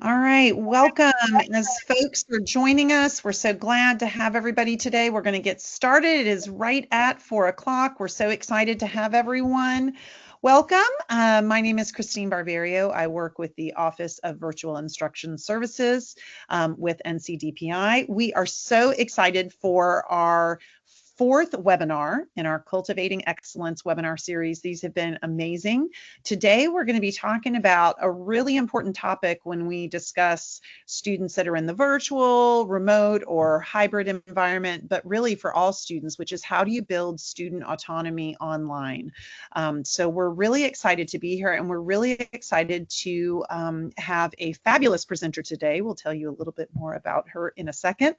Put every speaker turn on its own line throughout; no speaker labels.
All right, welcome. As folks are joining us, we're so glad to have everybody today. We're going to get started. It is right at 4 o'clock. We're so excited to have everyone. Welcome. My name is Christine Barberio. I work with the Office of Virtual Instruction Services with NCDPI. We are so excited for our fourth webinar in our Cultivating Excellence webinar series. These have been amazing. Today, we're going to be talking about a really important topic when we discuss students that are in the virtual, remote, or hybrid environment, but really for all students, which is how do you build student autonomy online? So we're really excited to be here, and we're really excited to have a fabulous presenter today. We'll tell you a little bit more about her in a second.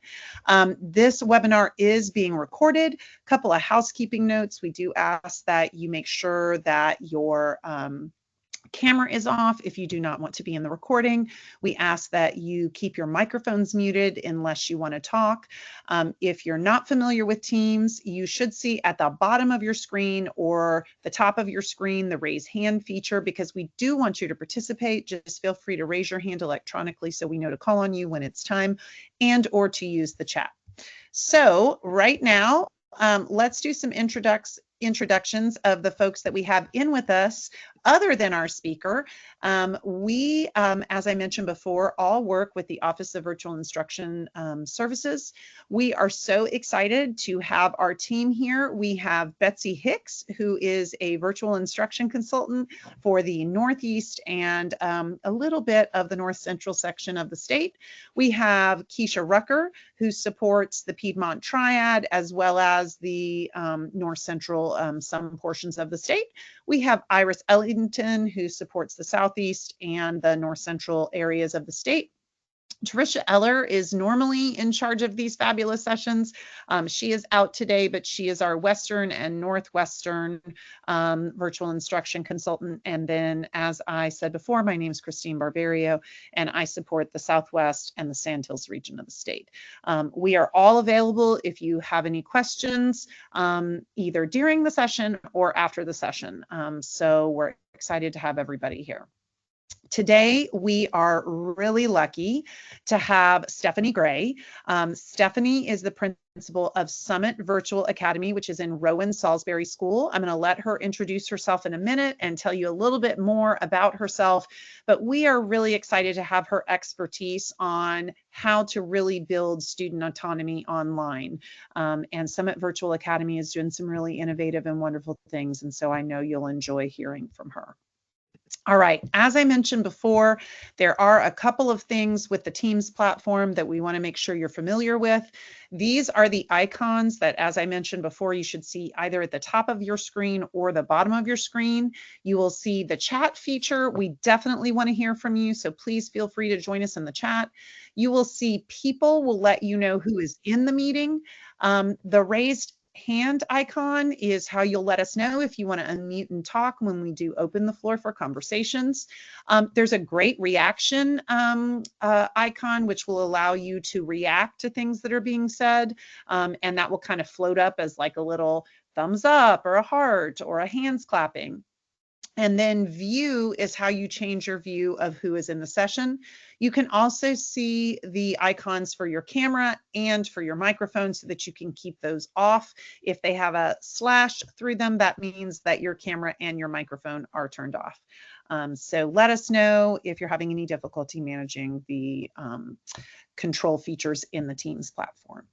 This webinar is being recorded. Couple of housekeeping notes. We do ask that you make sure that your camera is off if you do not want to be in the recording. We ask that you keep your microphones muted unless you want to talk. If you're not familiar with Teams, you should see at the bottom of your screen or the top of your screen the raise hand feature, because we do want you to participate. Just feel free to raise your hand electronically so we know to call on you when it's time, and or to use the chat. So right now, let's do some introductions of the folks that we have in with us other than our speaker. We, as I mentioned before, all work with the Office of Virtual Instruction Services. We are so excited to have our team here. We have Betsy Hicks, who is a virtual instruction consultant for the Northeast and a little bit of the North Central section of the state. We have Keisha Rucker, who supports the Piedmont Triad as well as the North Central, some portions of the state. We have Iris Ellington, who supports the Southeast and the North Central areas of the state. Tricia Eller is normally in charge of these fabulous sessions. She is out today, but she is our Western and Northwestern virtual instruction consultant. And then, as I said before, my name is Christine Barberio, and I support the Southwest and the Sandhills region of the state. We are all available if you have any questions, either during the session or after the session. So we're excited to have everybody here. Today, we are really lucky to have Stephanie Gray. Stephanie is the principal of Summit Virtual Academy, which is in Rowan Salisbury School. I'm going to let her introduce herself in a minute and tell you a little bit more about herself, but we are really excited to have her expertise on how to really build student autonomy online. And Summit Virtual Academy is doing some really innovative and wonderful things, and so I know you'll enjoy hearing from her. All right, as I mentioned before, there are a couple of things with the Teams platform that we want to make sure you're familiar with. These are the icons that, as I mentioned before, you should see either at the top of your screen or the bottom of your screen. You will see the chat feature. We definitely want to hear from you, so please feel free to join us in the chat. You will see people will let you know who is in the meeting. The raised hand icon is how you'll let us know if you want to unmute and talk when we do open the floor for conversations. There's a great reaction icon, which will allow you to react to things that are being said, and that will kind of float up as like a little thumbs up or a heart or a hands clapping. And then view is how you change your view of who is in the session. You can also see the icons for your camera and for your microphone so that you can keep those off. If they have a slash through them, that means that your camera and your microphone are turned off. So let us know if you're having any difficulty managing the control features in the Teams platform.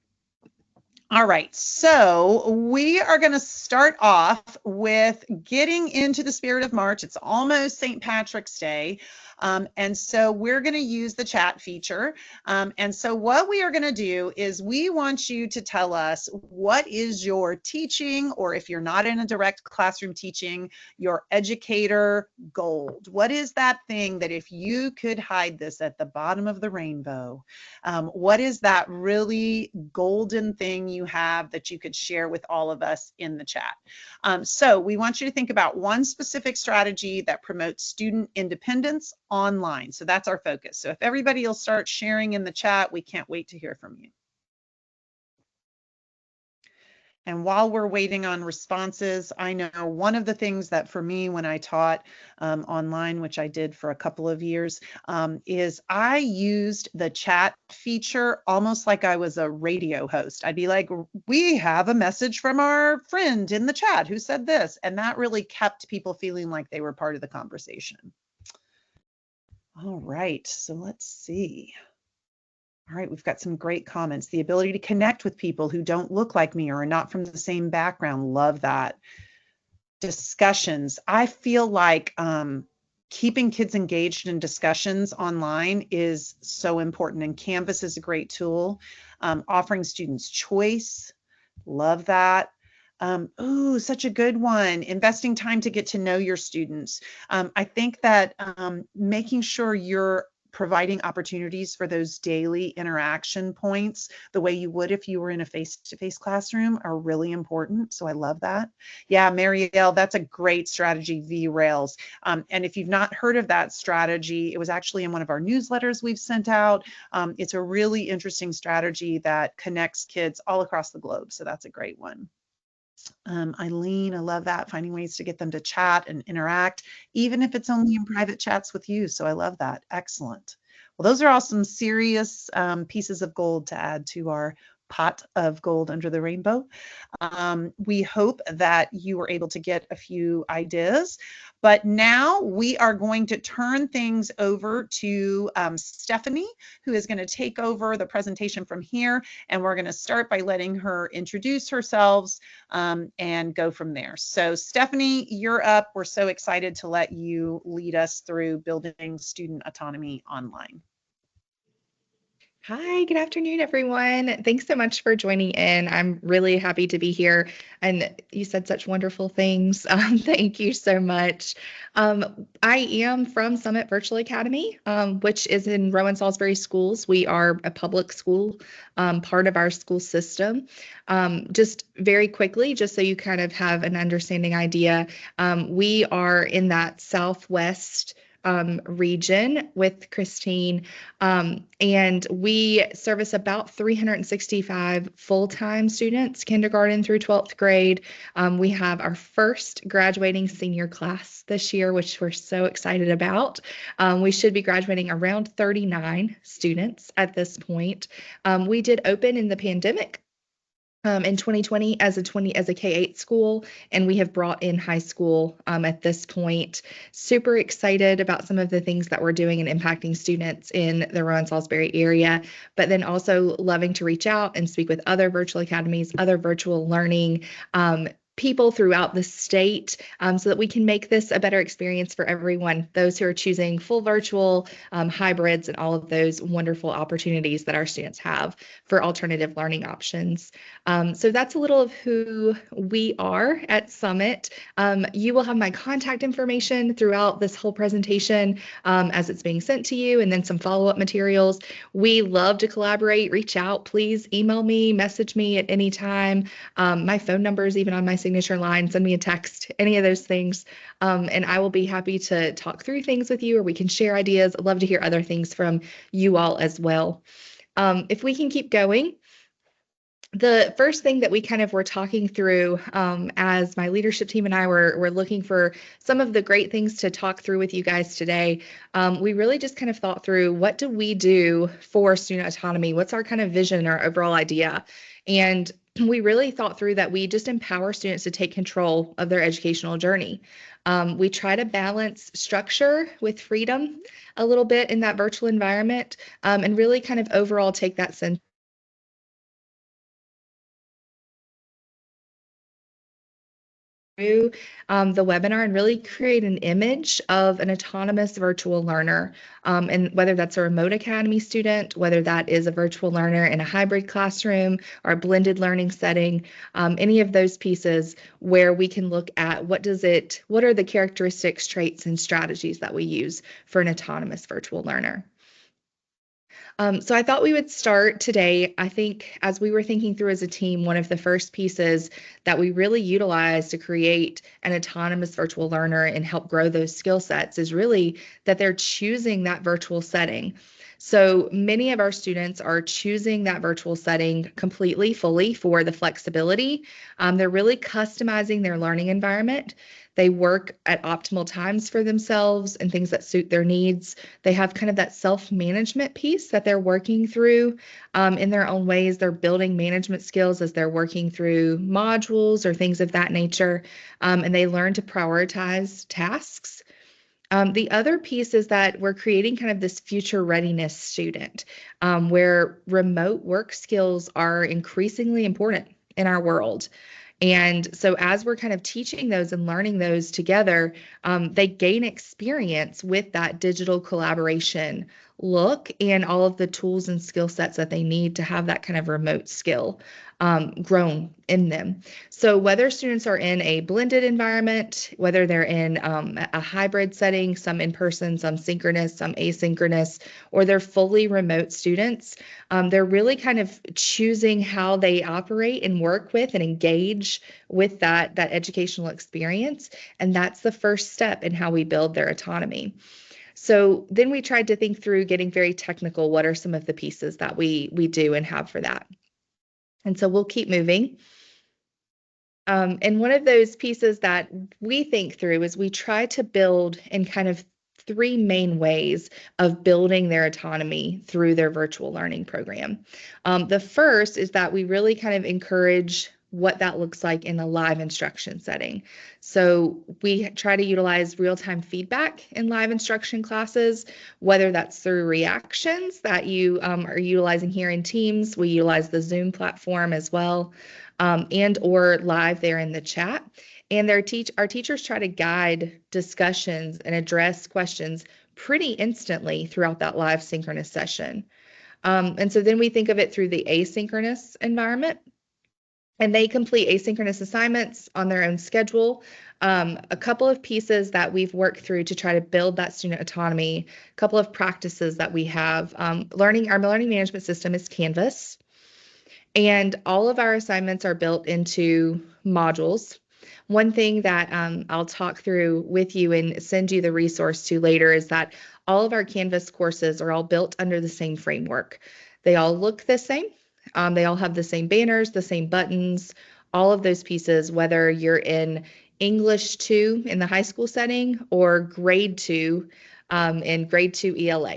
All right, so we are going to start off with getting into the spirit of March. It's almost St. Patrick's Day. And so we're going to use the chat feature. And so what we are going to do is we want you to tell us what is your teaching, or if you're not in a direct classroom teaching, your educator gold. What is that thing that if you could hide this at the bottom of the rainbow, what is that really golden thing you have that you could share with all of us in the chat? So we want you to think about one specific strategy that promotes student independence online. So that's our focus. So if everybody will start sharing in the chat, we can't wait to hear from you. And while we're waiting on responses, I know one of the things that for me when I taught online, which I did for a couple of years, is I used the chat feature almost like I was a radio host. I'd be like, we have a message from our friend in the chat who said this. And that really kept people feeling like they were part of the conversation. All right, so let's see. All right, we've got some great comments. The ability to connect with people who don't look like me or are not from the same background. Love that. Discussions. I feel like keeping kids engaged in discussions online is so important, and Canvas is a great tool. Offering students choice. Love that. Ooh, such a good one. Investing time to get to know your students. I think that making sure you're providing opportunities for those daily interaction points the way you would if you were in a face-to-face classroom are really important. So I love that. Yeah, Marielle, that's a great strategy, V-Rails. And if you've not heard of that strategy, it was actually in one of our newsletters we've sent out. It's a really interesting strategy that connects kids all across the globe. So that's a great one. Eileen, I love that, finding ways to get them to chat and interact, even if it's only in private chats with you. So I love that. Excellent. Well, those are all some serious pieces of gold to add to our pot of gold under the rainbow. We hope that you were able to get a few ideas, but now we are going to turn things over to Stephanie, who is going to take over the presentation from here, and we're going to start by letting her introduce herself and go from there. So Stephanie, you're up. We're so excited to let you lead us through building student autonomy online.
Hi, good afternoon, everyone. Thanks so much for joining in. I'm really happy to be here. And you said such wonderful things. Thank you so much. I am from Summit Virtual Academy, which is in Rowan Salisbury Schools. We are a public school, part of our school system. Just very quickly, just so you kind of have an understanding idea, we are in that Southwest region with Christine. And we service about 365 full-time students, kindergarten through 12th grade. We have our first graduating senior class this year, which we're so excited about. We should be graduating around 39 students at this point. We did open in the pandemic. In 2020 as a K-8 school, and we have brought in high school at this point. Super excited about some of the things that we're doing and impacting students in the Rowan Salisbury area, but then also loving to reach out and speak with other virtual academies, other virtual learning people throughout the state so that we can make this a better experience for everyone, those who are choosing full virtual, hybrids, and all of those wonderful opportunities that our students have for alternative learning options. So that's a little of who we are at Summit. You will have my contact information throughout this whole presentation as it's being sent to you, and then some follow-up materials. We love to collaborate. Reach out. Please email me, message me at any time. My phone number is even on my signature line. Send me a text, any of those things. And I will be happy to talk through things with you, or we can share ideas. I'd love to hear other things from you all as well. If we can keep going. The first thing that we kind of were talking through as my leadership team and I were looking for some of the great things to talk through with you guys today, we really just kind of thought through, what do we do for student autonomy? What's our kind of vision or overall idea? And we really thought through that we just empower students to take control of their educational journey. We try to balance structure with freedom a little bit in that virtual environment, and really kind of overall take that sense through the webinar and really create an image of an autonomous virtual learner. And whether that's a remote academy student, whether that is a virtual learner in a hybrid classroom or a blended learning setting, any of those pieces where we can look at what are the characteristics, traits, and strategies that we use for an autonomous virtual learner. So I thought we would start today. I think as we were thinking through as a team, one of the first pieces that we really utilize to create an autonomous virtual learner and help grow those skill sets is really that they're choosing that virtual setting. So many of our students are choosing that virtual setting completely, fully for the flexibility. They're really customizing their learning environment. They work at optimal times for themselves and things that suit their needs. They have kind of that self-management piece that they're working through in their own ways. They're building management skills as they're working through modules or things of that nature, and they learn to prioritize tasks. The other piece is that we're creating kind of this future readiness student where remote work skills are increasingly important in our world. And so, as we're kind of teaching those and learning those together, they gain experience with that digital collaboration look and all of the tools and skill sets that they need to have that kind of remote skill grown in them. So, whether students are in a blended environment, whether they're in a hybrid setting, some in person, some synchronous, some asynchronous, or they're fully remote students, they're really kind of choosing how they operate and work with and engage with that educational experience. And that's the first step in how we build their autonomy. So then we tried to think through getting very technical. What are some of the pieces that we do and have for that? And so we'll keep moving. And one of those pieces that we think through is we try to build in kind of three main ways of building their autonomy through their virtual learning program. The first is that we really kind of encourage what that looks like in a live instruction setting. So we try to utilize real-time feedback in live instruction classes, whether that's through reactions that you are utilizing here in Teams. We utilize the Zoom platform as well, and or live there in the chat. And our teachers try to guide discussions and address questions pretty instantly throughout that live synchronous session. And so then we think of it through the asynchronous environment. And they complete asynchronous assignments on their own schedule. A couple of pieces that we've worked through to try to build that student autonomy, a couple of practices that we have. Our learning management system is Canvas. And all of our assignments are built into modules. One thing that I'll talk through with you and send you the resource to later is that all of our Canvas courses are all built under the same framework. They all look the same. They all have the same banners, the same buttons, all of those pieces, whether you're in English 2 in the high school setting or grade 2 in grade 2 ELA.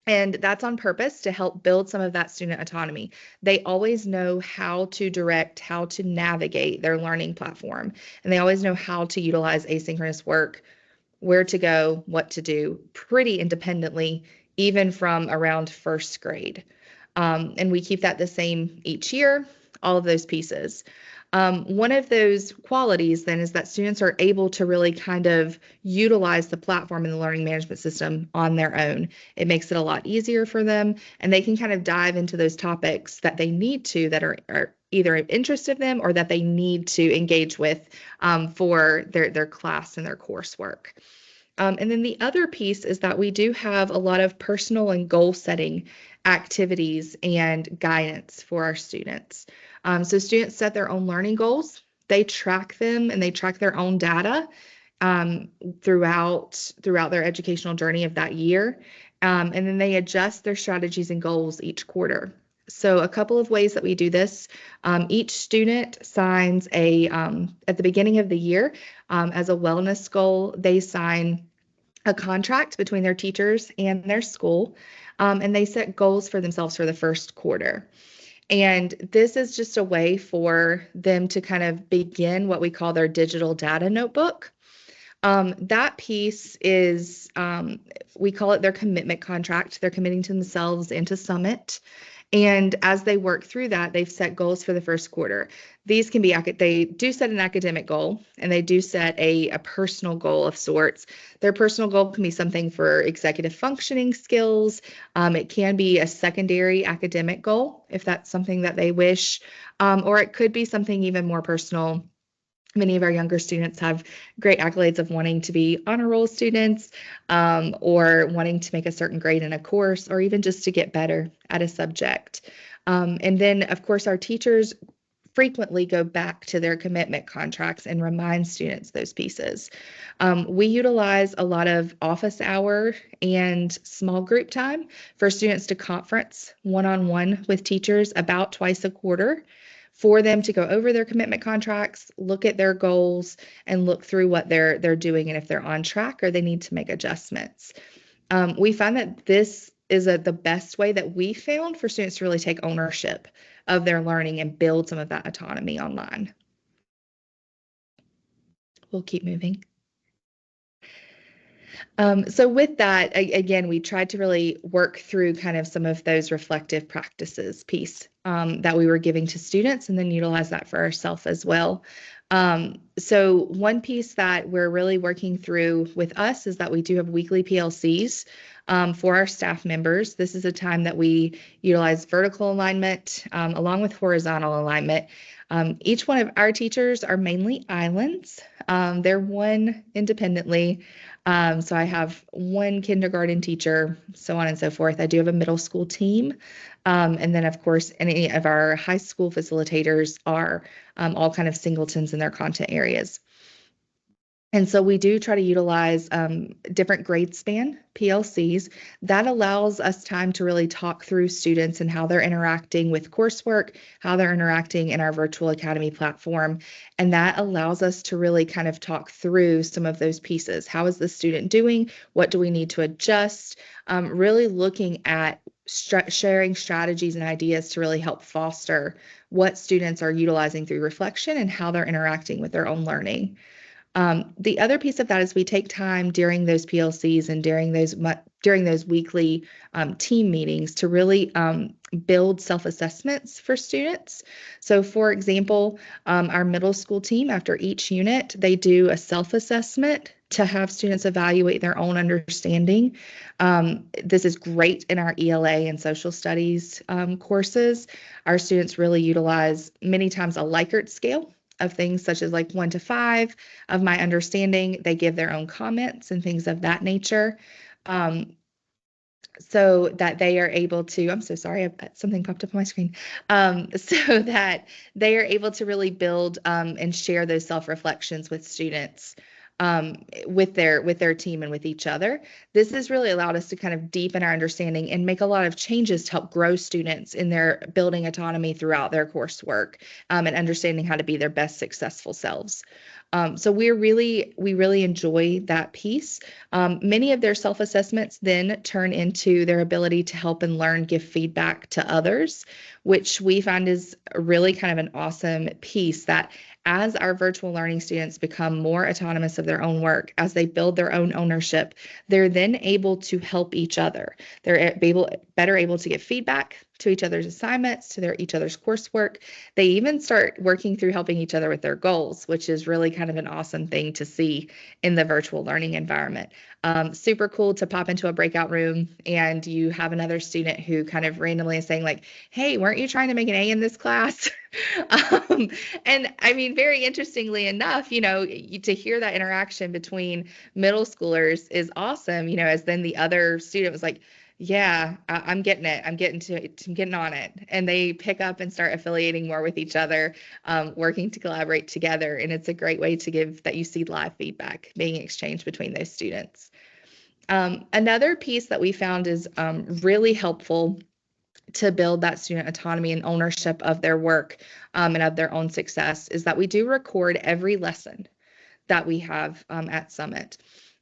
And that's on purpose to help build some of that student autonomy. They always know how to direct, how to navigate their learning platform, and they always know how to utilize asynchronous work, where to go, what to do, pretty independently, even from around first grade. And we keep that the same each year, all of those pieces. One of those qualities then is that students are able to really kind of utilize the platform and the learning management system on their own. It makes it a lot easier for them, and they can kind of dive into those topics that they need to, that are either of interest of them or that they need to engage with for their class and their coursework. And then the other piece is that we do have a lot of personal and goal setting activities and guidance for our students. So students set their own learning goals. They track them and they track their own data throughout their educational journey of that year. And then they adjust their strategies and goals each quarter. So a couple of ways that we do this. Each student signs at the beginning of the year as a wellness goal, they sign a contract between their teachers and their school, and they set goals for themselves for the first quarter. And this is just a way for them to kind of begin what we call their digital data notebook. That piece is, we call it their commitment contract. They're committing to themselves and to Summit. And as they work through that, they've set goals for the first quarter. These can be, they do set an academic goal, and they do set a personal goal of sorts. Their personal goal can be something for executive functioning skills. It can be a secondary academic goal, if that's something that they wish, or it could be something even more personal, Many of our younger students have great accolades of wanting to be honor roll students, or wanting to make a certain grade in a course, or even just to get better at a subject. And then, of course, our teachers frequently go back to their commitment contracts and remind students those pieces. We utilize a lot of office hour and small group time for students to conference one-on-one with teachers about twice a quarter, for them to go over their commitment contracts, look at their goals, and look through what they're doing and if they're on track or they need to make adjustments. We find that this is the best way that we found for students to really take ownership of their learning and build some of that autonomy online. We'll keep moving. So with that, again, we tried to really work through kind of some of those reflective practices piece that we were giving to students, and then utilize that for ourselves as well. So one piece that we're really working through with us is that we do have weekly PLCs for our staff members. This is a time that we utilize vertical alignment along with horizontal alignment. Each one of our teachers are mainly islands. They're one independently. So I have one kindergarten teacher, so on and so forth. I do have a middle school team. And then, of course, any of our high school facilitators are all kind of singletons in their content areas. And so we do try to utilize different grade span PLCs. That allows us time to really talk through students and how they're interacting with coursework, how they're interacting in our virtual academy platform. And that allows us to really kind of talk through some of those pieces. How is the student doing? What do we need to adjust? Really looking at sharing strategies and ideas to really help foster what students are utilizing through reflection and how they're interacting with their own learning. The other piece of that is we take time during those PLCs and during those weekly team meetings to really build self-assessments for students. So for example, our middle school team, after each unit, they do a self-assessment to have students evaluate their own understanding. This is great in our ELA and social studies courses. Our students really utilize many times a Likert scale of things such as like 1 to 5 of my understanding. They give their own comments and things of that nature. So that they are able to, I'm so sorry, something popped up on my screen. So that they are able to really build and share those self-reflections with students, with their team and with each other. This has really allowed us to kind of deepen our understanding and make a lot of changes to help grow students in their building autonomy throughout their coursework, and understanding how to be their best successful selves. So we really enjoy that piece. Many of their self-assessments then turn into their ability to help and learn, give feedback to others, which we find is really kind of an awesome piece, that as our virtual learning students become more autonomous of their own work, as they build their own ownership, they're then able to help each other. They're better able to give feedback to each other's assignments, to each other's coursework. They even start working through helping each other with their goals, which is really kind of an awesome thing to see in the virtual learning environment. Super cool to pop into a breakout room and you have another student who kind of randomly is saying like, hey, weren't you trying to make an A in this class? And I mean, very interestingly enough, to hear that interaction between middle schoolers is awesome, as then the other student was like, yeah, I'm getting it. I'm getting on it. And they pick up and start affiliating more with each other, working to collaborate together. And it's a great way to give that you see live feedback being exchanged between those students. Another piece that we found is really helpful to build that student autonomy and ownership of their work, and of their own success is that we do record every lesson that we have at Summit.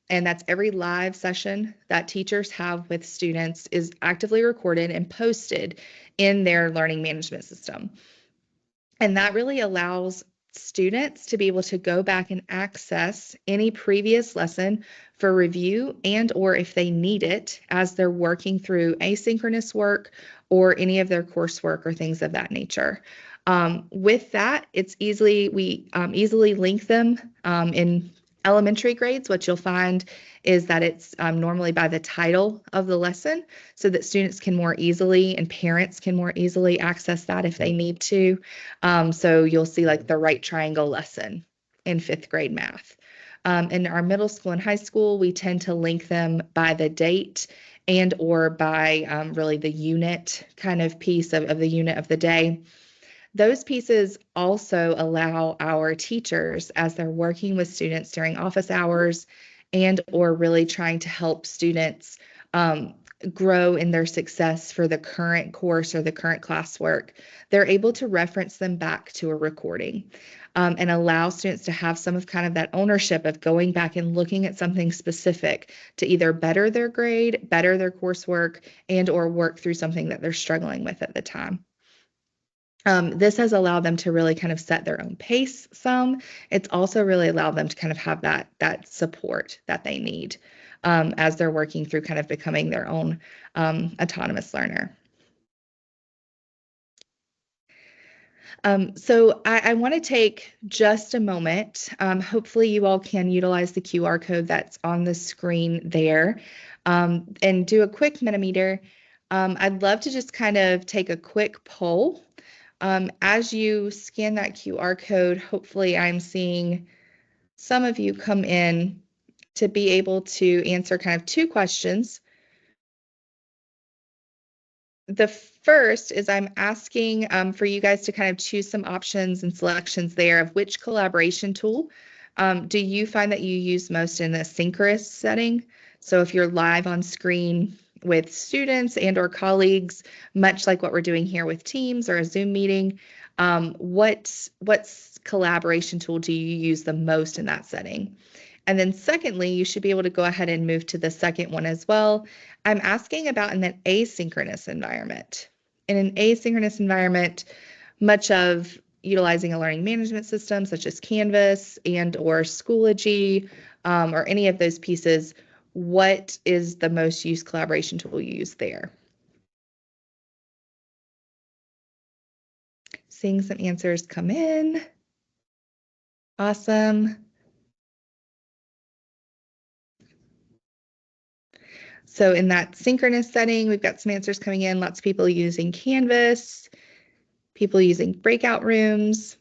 And that's every live session that teachers have with students is actively recorded and posted in their learning management system. And that really allows students to be able to go back and access any previous lesson for review, and or if they need it as they're working through asynchronous work or any of their coursework or things of that nature. With that, we easily link them in elementary grades. What you'll find is that it's normally by the title of the lesson, so that students can more easily and parents can more easily access that if they need to. So you'll see like the right triangle lesson, in 5th grade math. In our middle school and high school, we tend to link them by the date and or by really the unit kind of piece of the unit of the day. Those pieces also allow our teachers, as they're working with students during office hours and or really trying to help students grow in their success for the current course or the current classwork, they're able to reference them back to a recording and allow students to have some of kind of that ownership of going back and looking at something specific to either better their grade, better their coursework, and or work through something that they're struggling with at the time. This has allowed them to really kind of set their own pace some. It's also really allowed them to kind of have that support that they need as they're working through kind of becoming their own autonomous learner. So I want to take just a moment. Hopefully you all can utilize the QR code that's on the screen there and do a quick Mentimeter. I'd love to just kind of take a quick poll. As you scan that QR code, hopefully I'm seeing some of you come in to be able to answer kind of 2 questions. The first is I'm asking for you guys to kind of choose some options and selections there of which collaboration tool do you find that you use most in the synchronous setting? So if you're live on screen with students and or colleagues, much like what we're doing here with Teams or a Zoom meeting, what collaboration tool do you use the most in that setting? And then secondly, you should be able to go ahead and move to the second one as well. I'm asking about in an asynchronous environment. In an asynchronous environment, much of utilizing a learning management system such as Canvas and or Schoology or any of those pieces, what is the most used collaboration tool you use there? Seeing some answers come in. Awesome. So in that synchronous setting, we've got some answers coming in, lots of people using Canvas, people using breakout rooms.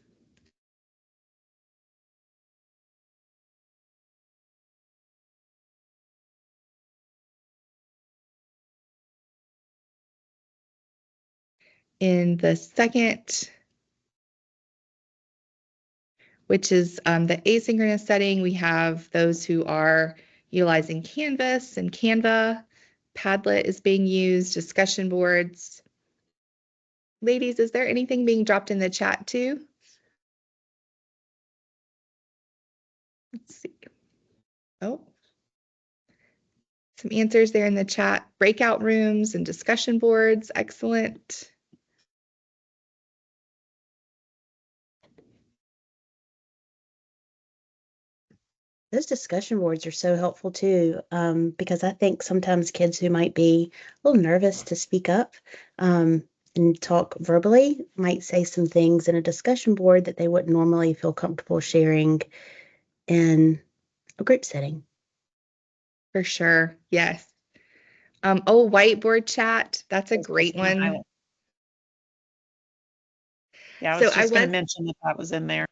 In the second, which is the asynchronous setting, we have those who are utilizing Canvas and Canva. Padlet is being used, discussion boards. Ladies, is there anything being dropped in the chat too? Let's see. Oh, some answers there in the chat. Breakout rooms and discussion boards. Excellent.
Those discussion boards are so helpful too, because I think sometimes kids who might be a little nervous to speak up and talk verbally might say some things in a discussion board that they wouldn't normally feel comfortable sharing in a group setting.
For sure. Yes. Oh, whiteboard chat. That's a great one.
Yeah, I
So
was just going to mention that was in there.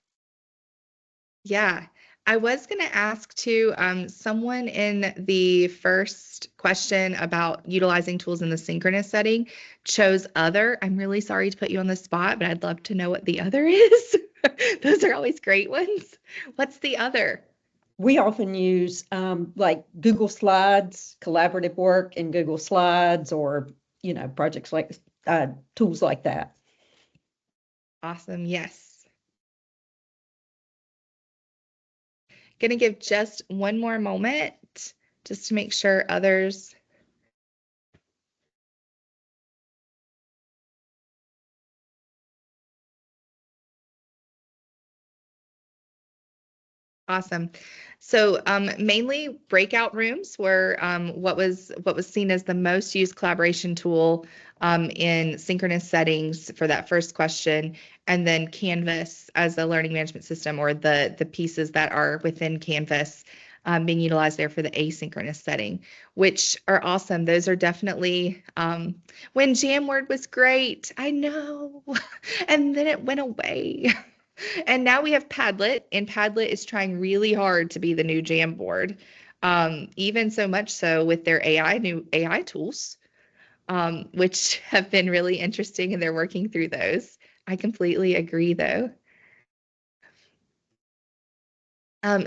Yeah, I was going to ask too, someone in the first question about utilizing tools in the synchronous setting chose other. I'm really sorry to put you on the spot, but I'd love to know what the other is. Those are always great ones. What's the other?
We often use like Google Slides, collaborative work in Google Slides, or, projects like tools like that.
Awesome. Yes. Going to give just one more moment just to make sure others. Awesome. So mainly breakout rooms were what was seen as the most used collaboration tool in synchronous settings for that first question, and then Canvas as a learning management system, or the pieces that are within Canvas being utilized there for the asynchronous setting, which are awesome. Those are definitely, when Jamword was great, I know, and then it went away. And now we have Padlet, and Padlet is trying really hard to be the new Jamboard, even so much so with their new AI tools, which have been really interesting, and they're working through those. I completely agree, though.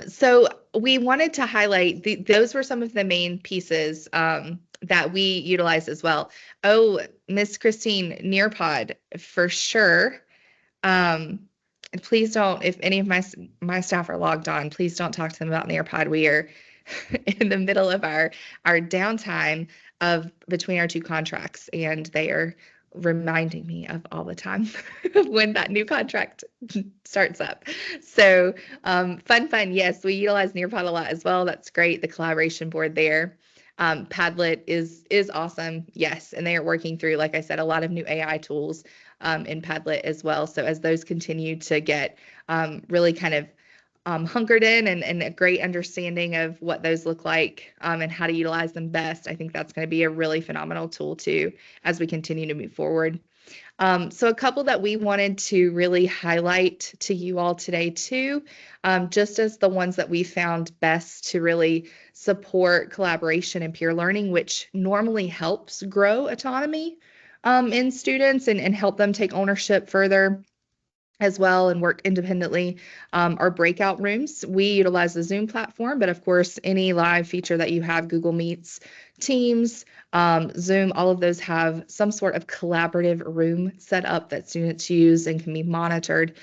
So we wanted to highlight those were some of the main pieces that we utilize as well. Oh, Miss Christine, Nearpod for sure. And please don't, if any of my staff are logged on, please don't talk to them about Nearpod. We are in the middle of our downtime of between our two contracts, and they are reminding me of all the time when that new contract starts up. So fun. Yes, we utilize Nearpod a lot as well. That's great. The collaboration board there. Padlet is awesome. Yes, and they are working through, like I said, a lot of new AI tools in Padlet as well. So as those continue to get really kind of hunkered in and a great understanding of what those look like and how to utilize them best, I think that's going to be a really phenomenal tool too as we continue to move forward. So a couple that we wanted to really highlight to you all today too, just as the ones that we found best to really support collaboration and peer learning, which normally helps grow autonomy in students and help them take ownership further as well and work independently. Our breakout rooms, we utilize the Zoom platform, but of course, any live feature that you have, Google Meets, Teams, Zoom, all of those have some sort of collaborative room set up that students use and can be monitored.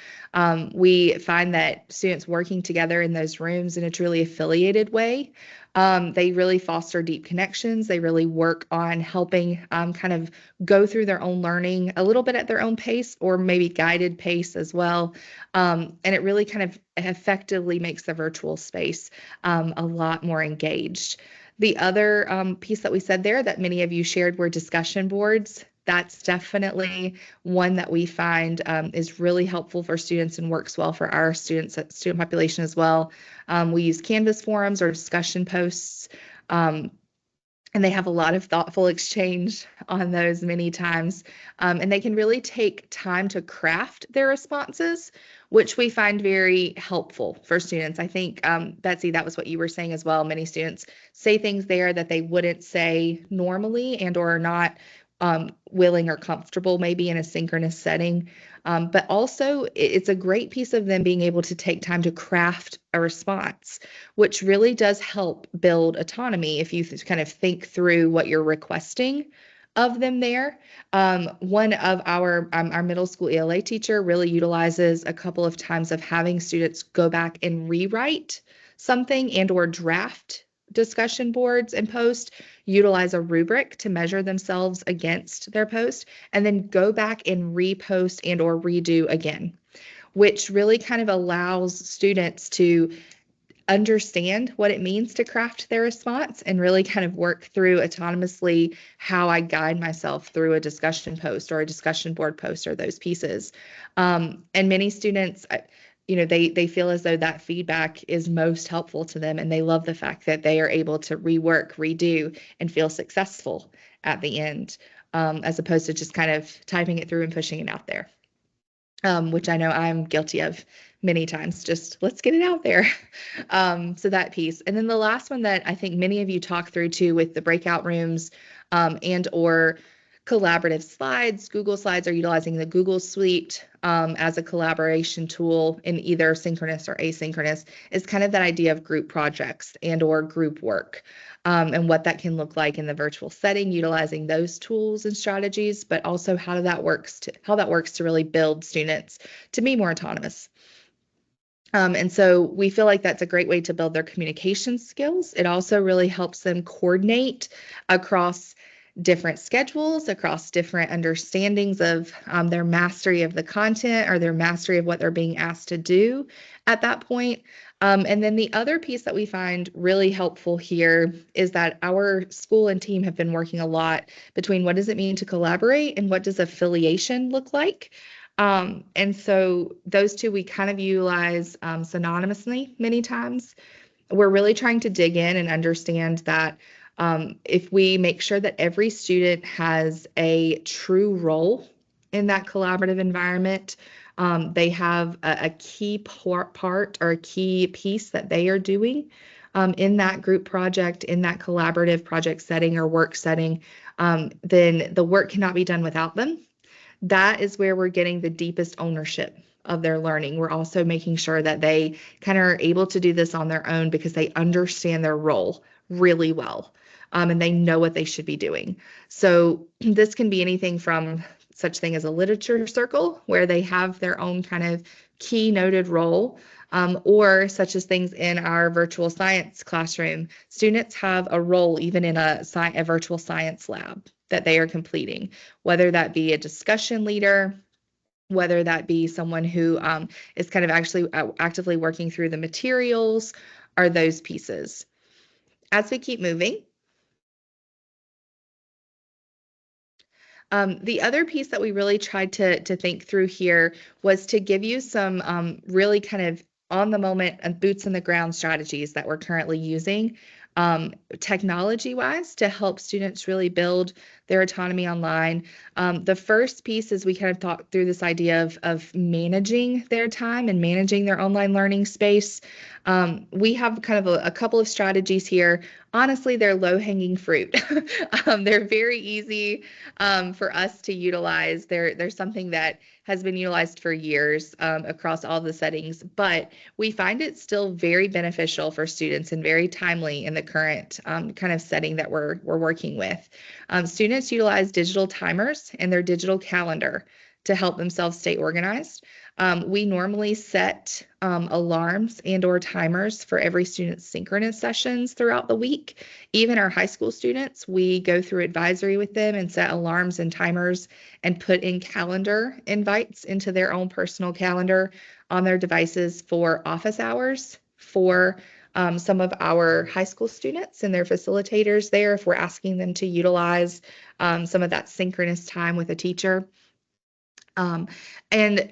We find that students working together in those rooms in a truly affiliated way, they really foster deep connections. They really work on helping kind of go through their own learning a little bit at their own pace or maybe guided pace as well. And it really kind of effectively makes the virtual space a lot more engaged. The other piece that we said there that many of you shared were discussion boards. That's definitely one that we find is really helpful for students and works well for our student population as well. We use Canvas forums or discussion posts, and they have a lot of thoughtful exchange on those many times. And they can really take time to craft their responses, which we find very helpful for students. I think, Betsy, that was what you were saying as well. Many students say things there that they wouldn't say normally and or are not willing or comfortable maybe in a synchronous setting. But also it's a great piece of them being able to take time to craft a response, which really does help build autonomy if you kind of think through what you're requesting of them there. One of our middle school ELA teacher really utilizes a couple of times of having students go back and rewrite something and or draft discussion boards and post, utilize a rubric to measure themselves against their post, and then go back and repost and or redo again, which really kind of allows students to understand what it means to craft their response and really kind of work through autonomously how I guide myself through a discussion post or a discussion board post or those pieces. And many students, they feel as though that feedback is most helpful to them, and they love the fact that they are able to rework, redo, and feel successful at the end, as opposed to just kind of typing it through and pushing it out there, which I know I'm guilty of many times. Just let's get it out there. So that piece. And then the last one that I think many of you talk through too with the breakout rooms and or collaborative slides. Google Slides are utilizing the Google Suite as a collaboration tool in either synchronous or asynchronous, is kind of that idea of group projects and or group work and what that can look like in the virtual setting, utilizing those tools and strategies, but also how that works to really build students to be more autonomous. And so we feel like that's a great way to build their communication skills. It also really helps them coordinate across different schedules, across different understandings of their mastery of the content or their mastery of what they're being asked to do at that point. And then the other piece that we find really helpful here is that our school and team have been working a lot between what does it mean to collaborate and what does affiliation look like. And so those two we kind of utilize synonymously many times. We're really trying to dig in and understand that if we make sure that every student has a true role in that collaborative environment, They have a key part or a key piece that they are doing in that group project, in that collaborative project setting or work setting, then the work cannot be done without them. That is where we're getting the deepest ownership of their learning. We're also making sure that they kind of are able to do this on their own because they understand their role really well, and they know what they should be doing. So this can be anything from such thing as a literature circle where they have their own kind of key noted role, or such as things in our virtual science classroom. Students have a role even in a virtual science lab that they are completing, whether that be a discussion leader, whether that be someone who is kind of actually actively working through the materials, or those pieces. As we keep moving, the other piece that we really tried to think through here was to give you some really kind of on the moment and boots in the ground strategies that we're currently using technology wise to help students really build their autonomy online. The first piece is we kind of thought through this idea of managing their time and managing their online learning space. We have kind of a couple of strategies here. Honestly, they're low hanging fruit. They're very easy for us to utilize. There's something that has been utilized for years across all the settings, but we find it still very beneficial for students and very timely in the current kind of setting that we're working with. Students utilize digital timers in their digital calendar to help themselves stay organized. We normally set alarms and or timers for every student's synchronous sessions throughout the week. Even our high school students, we go through advisory with them and set alarms and timers and put in calendar invites into their own personal calendar on their devices for office hours for some of our high school students and their facilitators there if we're asking them to utilize some of that synchronous time with a teacher. And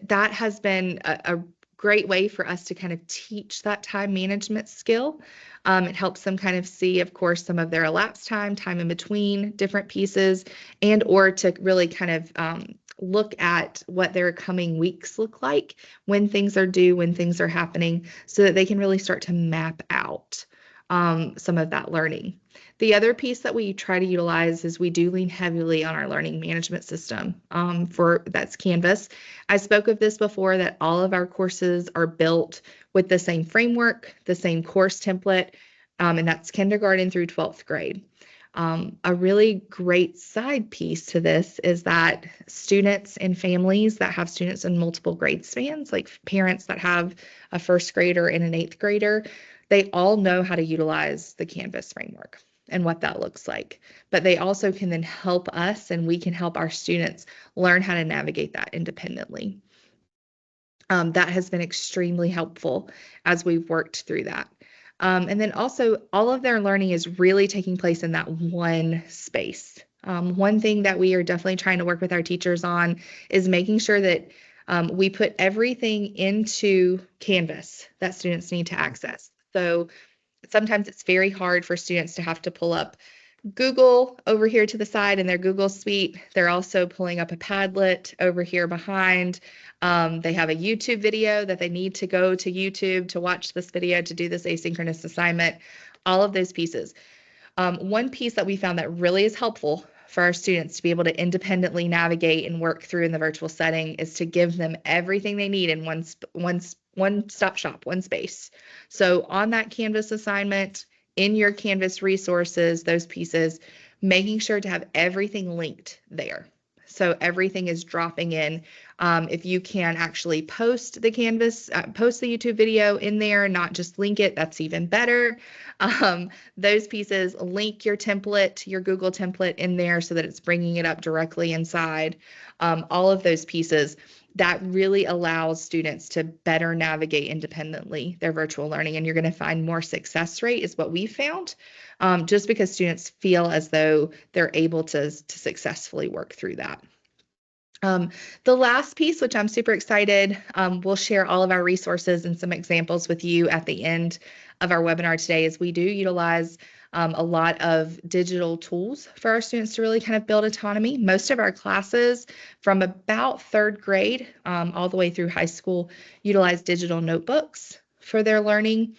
that has been a great way for us to kind of teach that time management skill. It helps them kind of see, of course, some of their elapsed time in between different pieces, and or to really kind of look at what their coming weeks look like, when things are due, when things are happening, so that they can really start to map out some of that learning. The other piece that we try to utilize is we do lean heavily on our learning management system that's Canvas. I spoke of this before, that all of our courses are built with the same framework, the same course template, and that's kindergarten through 12th grade. A really great side piece to this is that students and families that have students in multiple grade spans, like parents that have a first grader and an 8th grader, they all know how to utilize the Canvas framework and what that looks like. But they also can then help us, and we can help our students learn how to navigate that independently. That has been extremely helpful as we've worked through that. And then also, all of their learning is really taking place in that one space. One thing that we are definitely trying to work with our teachers on is making sure that we put everything into Canvas that students need to access. So sometimes it's very hard for students to have to pull up Google over here to the side in their Google Suite. They're also pulling up a Padlet over here behind. They have a YouTube video that they need to go to YouTube to watch this video to do this asynchronous assignment, all of those pieces. One piece that we found that really is helpful for our students to be able to independently navigate and work through in the virtual setting is to give them everything they need in one stop shop, one space. So on that Canvas assignment, in your Canvas resources, those pieces, making sure to have everything linked there. So everything is dropping in. If you can actually post the YouTube video in there, not just link it, that's even better. Those pieces, link your template, your Google template in there so that it's bringing it up directly inside. All of those pieces, that really allows students to better navigate independently their virtual learning. And you're going to find more success rate is what we found, just because students feel as though they're able to successfully work through that. The last piece, which I'm super excited, we'll share all of our resources and some examples with you at the end of our webinar today, is we do utilize a lot of digital tools for our students to really kind of build autonomy. Most of our classes from about third grade all the way through high school utilize digital notebooks for their learning.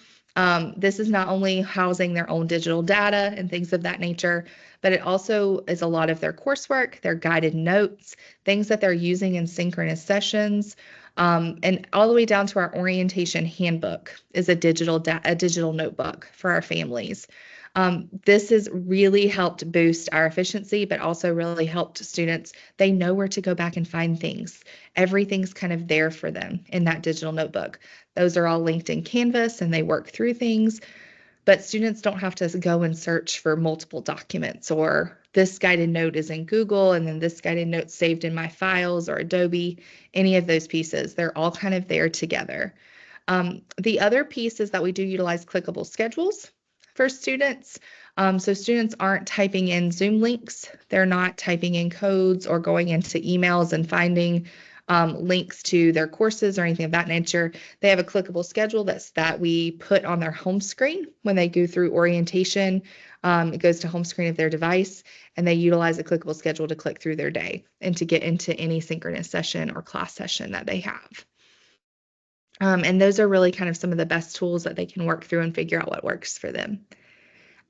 This is not only housing their own digital data and things of that nature, but it also is a lot of their coursework, their guided notes, things that they're using in synchronous sessions, and all the way down to our orientation handbook is a digital notebook for our families. This has really helped boost our efficiency, but also really helped students. They know where to go back and find things. Everything's kind of there for them in that digital notebook. Those are all linked in Canvas and they work through things, but students don't have to go and search for multiple documents, or this guided note is in Google and then this guided note saved in my files or Adobe, any of those pieces. They're all kind of there together. The other piece is that we do utilize clickable schedules for students. So students aren't typing in Zoom links. They're not typing in codes or going into emails and finding links to their courses or anything of that nature. They have a clickable schedule that we put on their home screen when they go through orientation. It goes to home screen of their device, and they utilize a clickable schedule to click through their day and to get into any synchronous session or class session that they have. And those are really kind of some of the best tools that they can work through and figure out what works for them.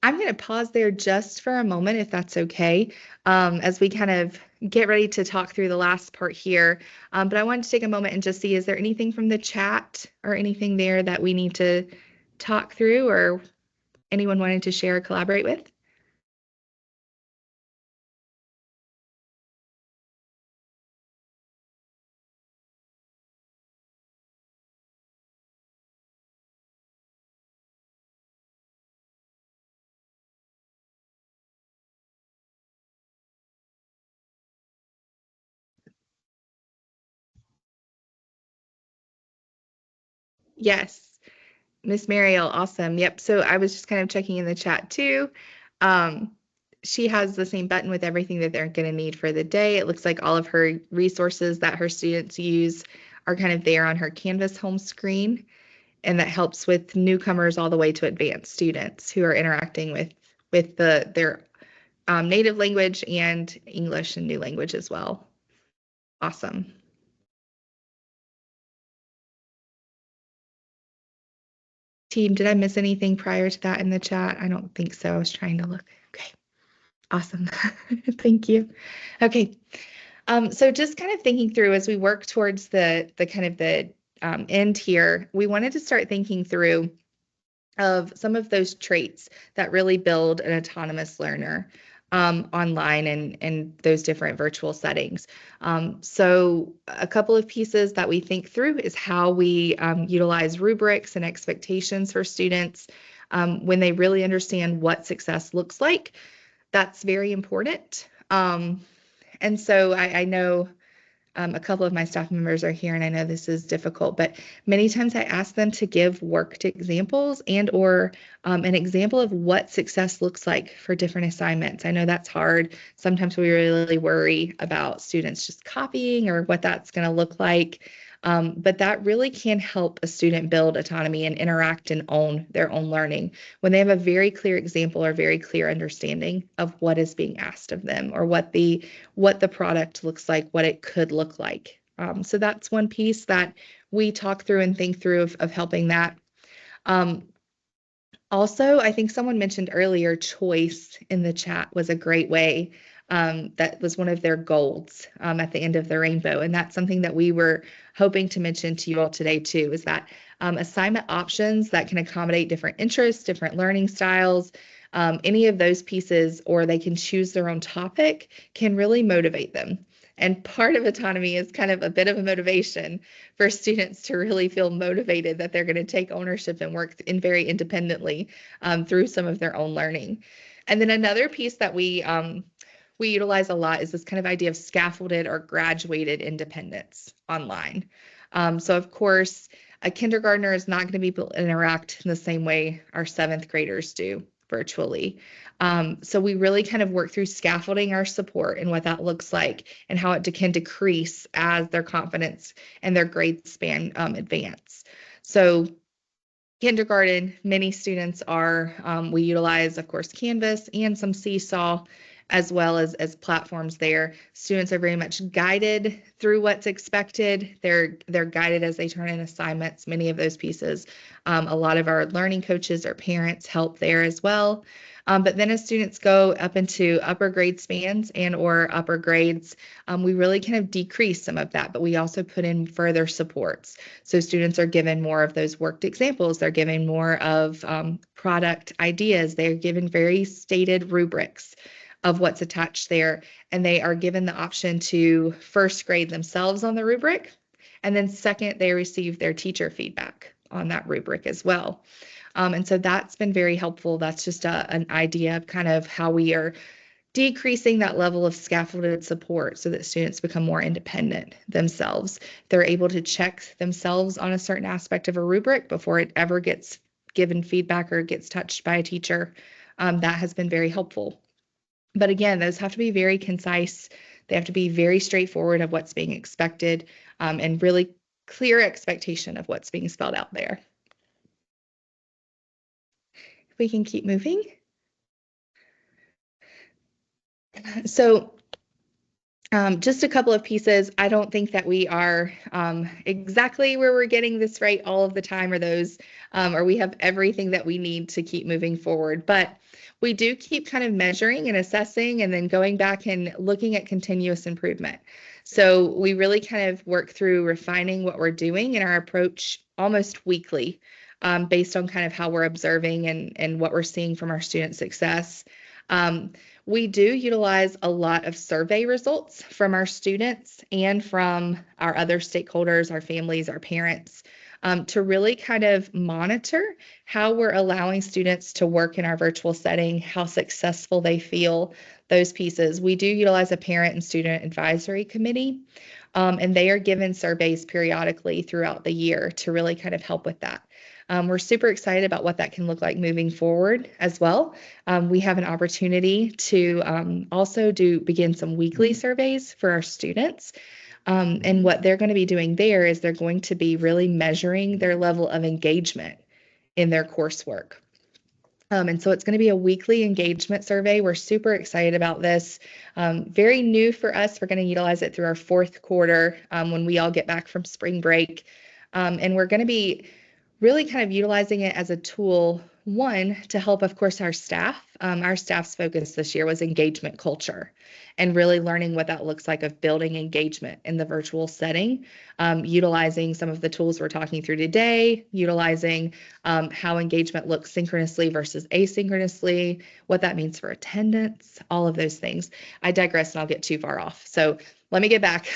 I'm going to pause there just for a moment, if that's okay, as we kind of get ready to talk through the last part here. But I wanted to take a moment and just see, is there anything from the chat or anything there that we need to talk through, or anyone wanting to share or collaborate with? Yes, Miss Mariel, awesome. Yep. So I was just kind of checking in the chat too. She has the same button with everything that they're going to need for the day. It looks like all of her resources that her students use are kind of there on her Canvas home screen, and that helps with newcomers all the way to advanced students who are interacting with their native language and English and new language as well. Awesome. Team, did I miss anything prior to that in the chat? I don't think so. I was trying to look. Okay. Awesome. Thank you. Okay. So just kind of thinking through as we work towards the kind of the end here, we wanted to start thinking through of some of those traits that really build an autonomous learner online and those different virtual settings. So a couple of pieces that we think through is how we utilize rubrics and expectations for students when they really understand what success looks like. That's very important. And so I know a couple of my staff members are here, and I know this is difficult, but many times I ask them to give worked examples and or an example of what success looks like for different assignments. I know that's hard. Sometimes we really worry about students just copying or what that's going to look like. But that really can help a student build autonomy and interact and own their own learning when they have a very clear example or very clear understanding of what is being asked of them, or what the product looks like, what it could look like. So that's one piece that we talk through and think through of helping that. Also, I think someone mentioned earlier, choice in the chat was a great way. That was one of their goals at the end of the rainbow. And that's something that we were hoping to mention to you all today too, is that assignment options that can accommodate different interests, different learning styles, any of those pieces, or they can choose their own topic, can really motivate them. And part of autonomy is kind of a bit of a motivation for students to really feel motivated that they're going to take ownership and work in very independently through some of their own learning. And then another piece that we utilize a lot is this kind of idea of scaffolded or graduated independence online. So of course, a kindergartner is not going to be able to interact in the same way our 7th graders do virtually. So we really kind of work through scaffolding our support and what that looks like and how it can decrease as their confidence and their grade span advance. So kindergarten, many students are, we utilize, of course, Canvas and some Seesaw, as well as platforms there. Students are very much guided through what's expected. They're guided as they turn in assignments, many of those pieces. A lot of our learning coaches or parents help there as well. But then as students go up into upper grade spans and or upper grades, we really kind of decrease some of that, but we also put in further supports. So students are given more of those worked examples. They're given more of product ideas. They're given very stated rubrics of what's attached there. And they are given the option to first grade themselves on the rubric. And then second, they receive their teacher feedback on that rubric as well. And so that's been very helpful. That's just an idea of kind of how we are decreasing that level of scaffolded support so that students become more independent themselves. They're able to check themselves on a certain aspect of a rubric before it ever gets given feedback or gets touched by a teacher. That has been very helpful. But again, those have to be very concise. They have to be very straightforward of what's being expected, and really clear expectation of what's being spelled out there. If we can keep moving. So just a couple of pieces. I don't think that we are exactly where we're getting this right all of the time, or we have everything that we need to keep moving forward. But we do keep kind of measuring and assessing and then going back and looking at continuous improvement. So we really kind of work through refining what we're doing in our approach almost weekly, based on kind of how we're observing and what we're seeing from our student success. We do utilize a lot of survey results from our students and from our other stakeholders, our families, our parents, to really kind of monitor how we're allowing students to work in our virtual setting, how successful they feel, those pieces. We do utilize a parent and student advisory committee, and they are given surveys periodically throughout the year to really kind of help with that. We're super excited about what that can look like moving forward as well. We have an opportunity to also begin some weekly surveys for our students. And what they're going to be doing there is they're going to be really measuring their level of engagement in their coursework. And so it's going to be a weekly engagement survey. We're super excited about this. Very new for us. We're going to utilize it through our fourth quarter when we all get back from spring break. And we're going to be really kind of utilizing it as a tool, one, to help, of course, our staff. Our staff's focus this year was engagement culture and really learning what that looks like of building engagement in the virtual setting, utilizing some of the tools we're talking through today, utilizing how engagement looks synchronously versus asynchronously, what that means for attendance, all of those things. I digress and I'll get too far off. So let me get back.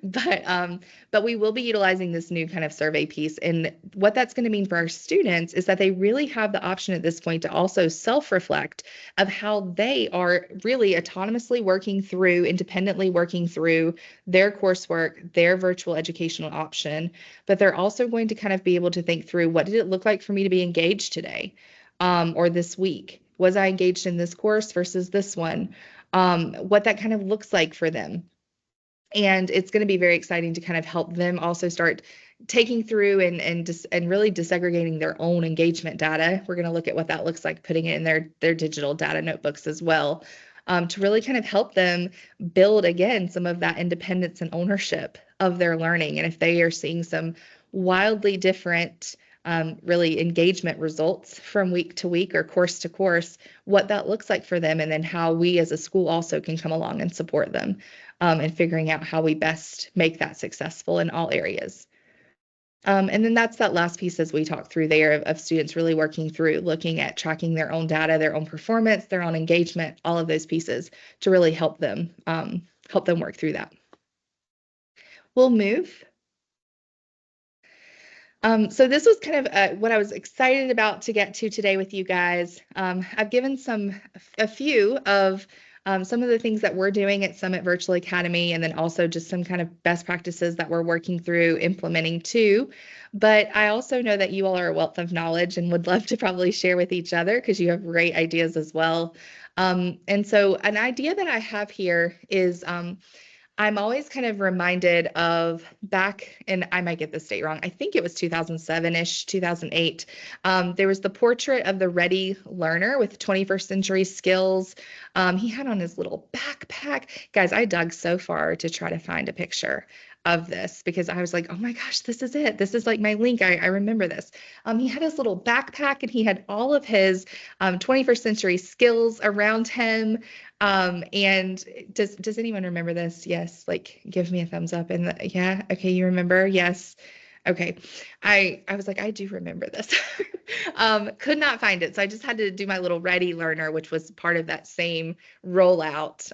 But we will be utilizing this new kind of survey piece. And what that's going to mean for our students is that they really have the option at this point to also self-reflect of how they are really autonomously independently working through their coursework, their virtual educational option. But they're also going to kind of be able to think through, what did it look like for me to be engaged today or this week? Was I engaged in this course versus this one? What that kind of looks like for them. And it's going to be very exciting to kind of help them also start taking through and really disaggregating their own engagement data. We're going to look at what that looks like, putting it in their digital data notebooks as well, to really kind of help them build, again, some of that independence and ownership of their learning. And if they are seeing some wildly different really engagement results from week to week or course to course, what that looks like for them, and then how we as a school also can come along and support them, and figuring out how we best make that successful in all areas. And then that's that last piece as we talked through there of students really working through looking at tracking their own data, their own performance, their own engagement, all of those pieces to really help them work through that. We'll move. So this was kind of what I was excited about to get to today with you guys. I've given a few of some of the things that we're doing at Summit Virtual Academy, and then also just some kind of best practices that we're working through implementing too. But I also know that you all are a wealth of knowledge and would love to probably share with each other because you have great ideas as well. And so an idea that I have here is I'm always kind of reminded of back, and I might get this date wrong. I think it was 2007-ish, 2008. There was the portrait of the ready learner with 21st century skills. He had on his little backpack. Guys, I dug so far to try to find a picture of this because I was like, oh my gosh, this is it. This is like my link. I remember this. He had his little backpack and he had all of his 21st century skills around him. And does anyone remember this? Yes, like give me a thumbs up. And yeah, okay, you remember? Yes. Okay. I was like, I do remember this. Could not find it. So I just had to do my little Ready Learner, which was part of that same rollout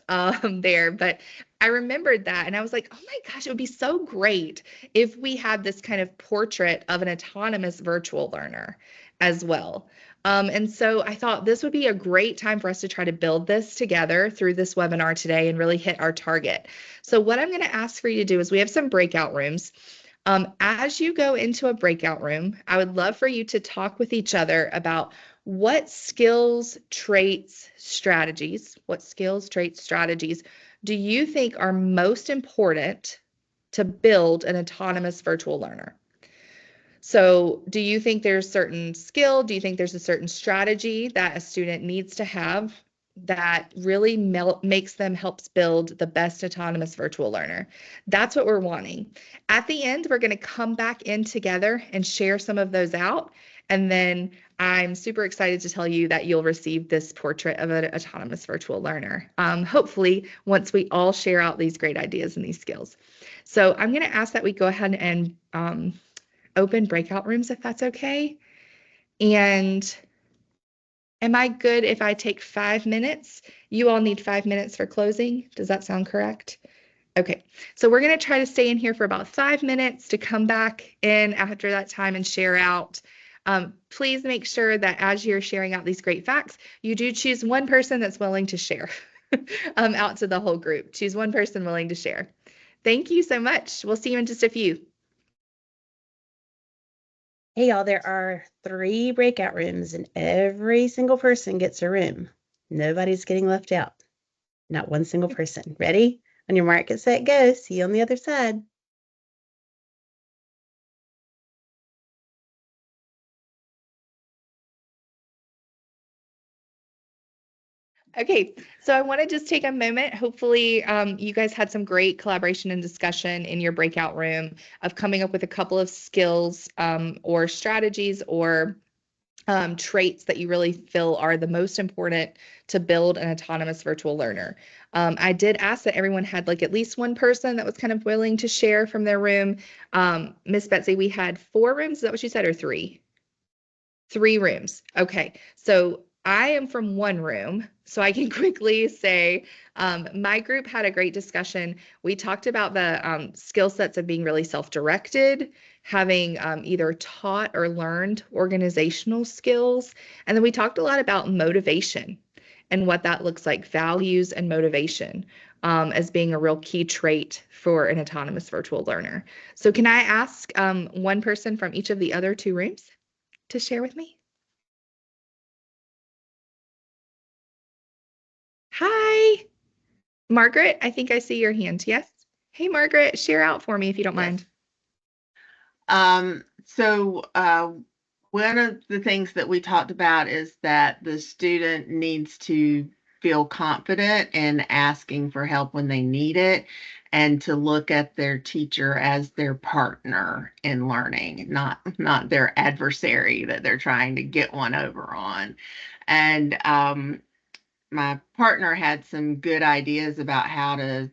there. But I remembered that and I was like, oh my gosh, it would be so great if we had this kind of portrait of an autonomous virtual learner as well. And so I thought this would be a great time for us to try to build this together through this webinar today and really hit our target. So what I'm going to ask for you to do is we have some breakout rooms. As you go into a breakout room, I would love for you to talk with each other about what skills, traits, strategies do you think are most important to build an autonomous virtual learner? So do you think there's certain skill? Do you think there's a certain strategy that a student needs to have that really makes them helps build the best autonomous virtual learner? That's what we're wanting. At the end, we're going to come back in together and share some of those out. And then I'm super excited to tell you that you'll receive this portrait of an autonomous virtual learner. Hopefully, once we all share out these great ideas and these skills. So I'm going to ask that we go ahead and open breakout rooms if that's okay. And am I good if I take 5 minutes? You all need 5 minutes for closing. Does that sound correct? Okay, so we're going to try to stay in here for about 5 minutes to come back in after that time and share out. Please make sure that as you're sharing out these great facts, you do choose one person that's willing to share out to the whole group. Choose one person willing to share. Thank you so much. We'll see you in just a few.
Hey, y'all, there are 3 breakout rooms and every single person gets a room. Nobody's getting left out. Not one single person. Ready? On your mark, get set, go. See you on the other side.
Okay, so I want to just take a moment. Hopefully, you guys had some great collaboration and discussion in your breakout room of coming up with a couple of skills or strategies or traits that you really feel are the most important to build an autonomous virtual learner. I did ask that everyone had like at least one person that was kind of willing to share from their room. Miss Betsy, we had 4 rooms. Is that what you said, or 3? 3 rooms. Okay, so I am from 1 room, so I can quickly say my group had a great discussion. We talked about the skill sets of being really self-directed, having either taught or learned organizational skills, and then we talked a lot about motivation and what that looks like, values and motivation as being a real key trait for an autonomous virtual learner. So can I ask one person from each of the other 2 rooms to share with me? Hi, Margaret. I think I see your hand. Yes. Hey, Margaret, share out for me if you don't mind.
One of the things that we talked about is that the student needs to feel confident in asking for help when they need it, and to look at their teacher as their partner in learning, not their adversary that they're trying to get one over on. And my partner had some good ideas about how to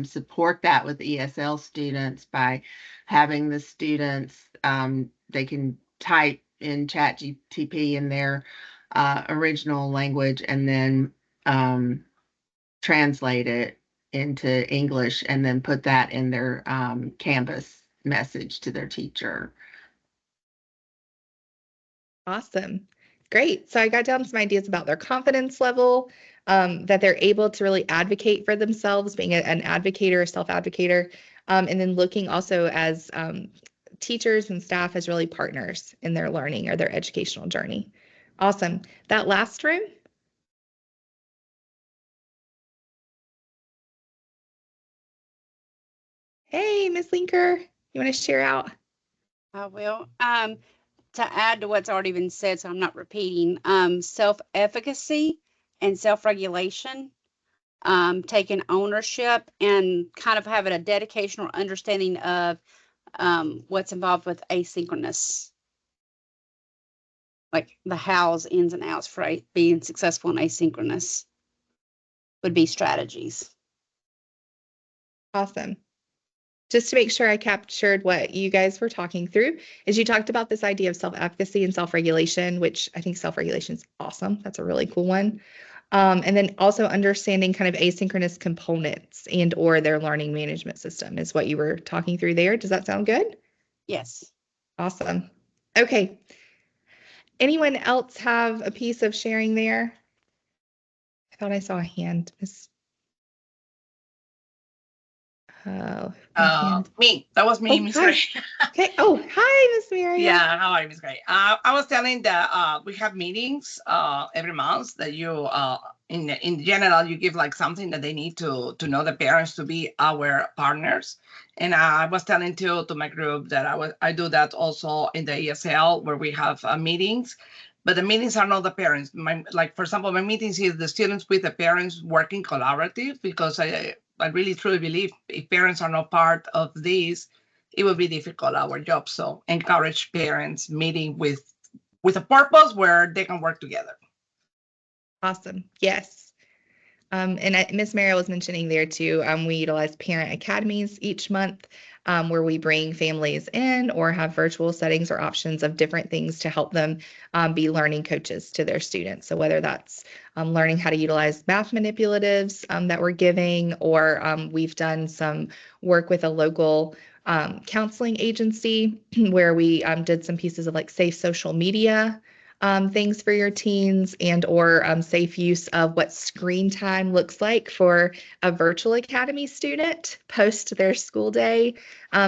support that with ESL students by having the students, they can type in ChatGPT in their original language and then translate it into English and then put that in their Canvas message to their teacher.
Awesome. Great. So I got down some ideas about their confidence level, that they're able to really advocate for themselves, being an advocator, a self-advocator, and then looking also as teachers and staff as really partners in their learning or their educational journey. Awesome. That last room? Hey, Miss Linker, you want to share out?
I will. To add to what's already been said, so I'm not repeating, self-efficacy and self-regulation, taking ownership and kind of having a dedication or understanding of what's involved with asynchronous, like the hows, ins and outs for being successful in asynchronous would be strategies.
Awesome. Just to make sure I captured what you guys were talking through, is you talked about this idea of self-efficacy and self-regulation, which I think self-regulation is awesome. That's a really cool one. And then also understanding kind of asynchronous components and or their learning management system is what you were talking through there. Does that sound good?
Yes.
Awesome. Okay. Anyone else have a piece of sharing there? I thought I saw a hand. Miss. Oh,
Me. That was me,
oh,
Miss
hi.
Gray.
Okay. Oh, hi, Miss Miriam.
Yeah, how are you, Miss Gray? I was telling that we have meetings every month that you in general you give like something that they need to know the parents to be our partners. And I was telling to my group that I do that also in the ESL where we have meetings. But the meetings are not the parents. Like for example, my meetings is the students with the parents working collaborative, because I really truly believe if parents are not part of this, it will be difficult, our job. So encourage parents meeting with a purpose where they can work together.
Awesome. Yes. And Miss Mariel was mentioning there too, we utilize parent academies each month, where we bring families in or have virtual settings or options of different things to help them be learning coaches to their students. So whether that's learning how to utilize math manipulatives that we're giving, or we've done some work with a local counseling agency where we did some pieces of like safe social media things for your teens, and or safe use of what screen time looks like for a virtual academy student post their school day.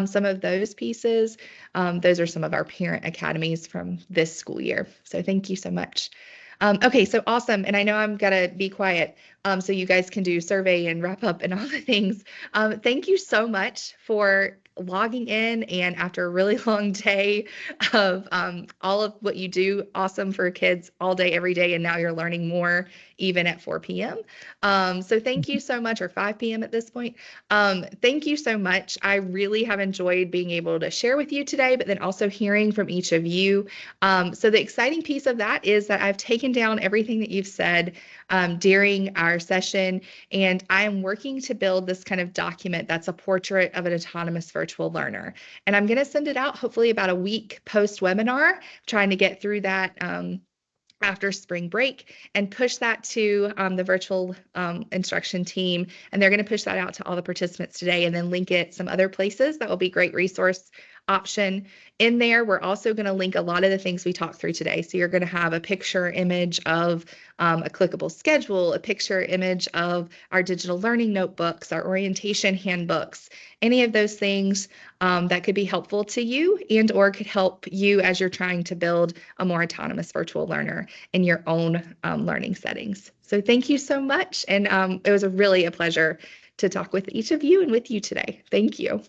Some of those pieces, those are some of our parent academies from this school year. So thank you so much. Okay, so awesome. And I know I'm gonna be quiet so you guys can do survey and wrap up and all the things. Thank you so much for logging in, and after a really long day of all of what you do, awesome for kids all day, every day, and now you're learning more even at 4 p.m. So thank you so much, or 5 p.m. at this point. Thank you so much. I really have enjoyed being able to share with you today, but then also hearing from each of you. So the exciting piece of that is that I've taken down everything that you've said during our session, and I am working to build this kind of document that's a portrait of an autonomous virtual learner. And I'm going to send it out hopefully about a week post webinar, trying to get through that after spring break, and push that to the virtual instruction team. And they're going to push that out to all the participants today, and then link it some other places. That will be a great resource option. In there, we're also going to link a lot of the things we talked through today. So you're going to have a picture image of a clickable schedule, a picture image of our digital learning notebooks, our orientation handbooks, any of those things that could be helpful to you and or could help you as you're trying to build a more autonomous virtual learner in your own learning settings. So thank you so much. And it was really a pleasure to talk with each of you and with you today. Thank you.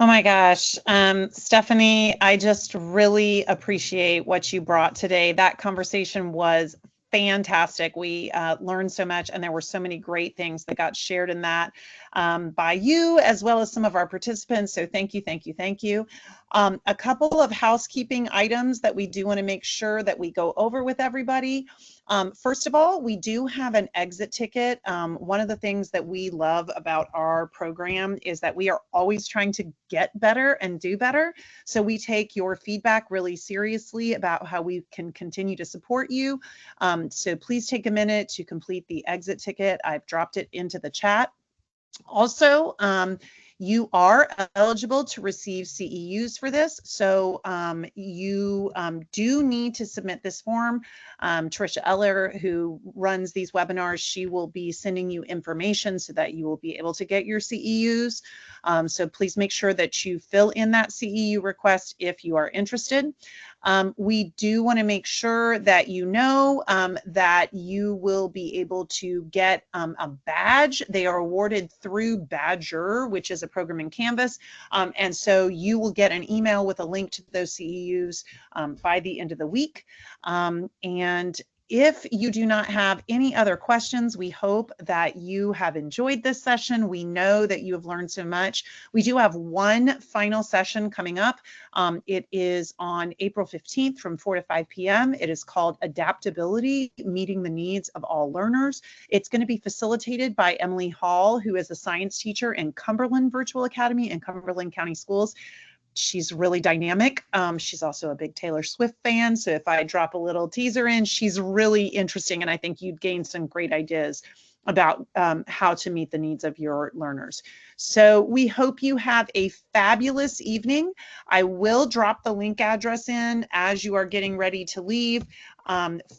Oh my gosh, Stephanie, I just really appreciate what you brought today. That conversation was fantastic. We learned so much, and there were so many great things that got shared in that by you, as well as some of our participants. So thank you, thank you, thank you. A couple of housekeeping items that we do want to make sure that we go over with everybody. First of all, we do have an exit ticket. One of the things that we love about our program is that we are always trying to get better and do better. So we take your feedback really seriously about how we can continue to support you. So please take a minute to complete the exit ticket. I've dropped it into the chat. Also, you are eligible to receive CEUs for this. So you do need to submit this form. Tricia Eller, who runs these webinars, she will be sending you information so that you will be able to get your CEUs. So please make sure that you fill in that CEU request if you are interested. We do want to make sure that you know that you will be able to get a badge. They are awarded through Badger, which is a program in Canvas. And so you will get an email with a link to those CEUs by the end of the week. And if you do not have any other questions, we hope that you have enjoyed this session. We know that you have learned so much. We do have one final session coming up. It is on April 15th from 4 to 5 p.m. It is called Adaptability, Meeting the Needs of All Learners. It's going to be facilitated by Emily Hall, who is a science teacher in Cumberland Virtual Academy in Cumberland County Schools. She's really dynamic. She's also a big Taylor Swift fan. So if I drop a little teaser in, she's really interesting. And I think you'd gain some great ideas about how to meet the needs of your learners. So we hope you have a fabulous evening. I will drop the link address in as you are getting ready to leave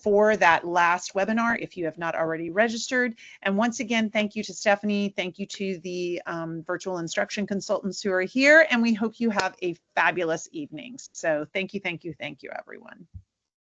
for that last webinar if you have not already registered. And once again, thank you to Stephanie. Thank you to the virtual instruction consultants who are here. And we hope you have a fabulous evening. So thank you, everyone.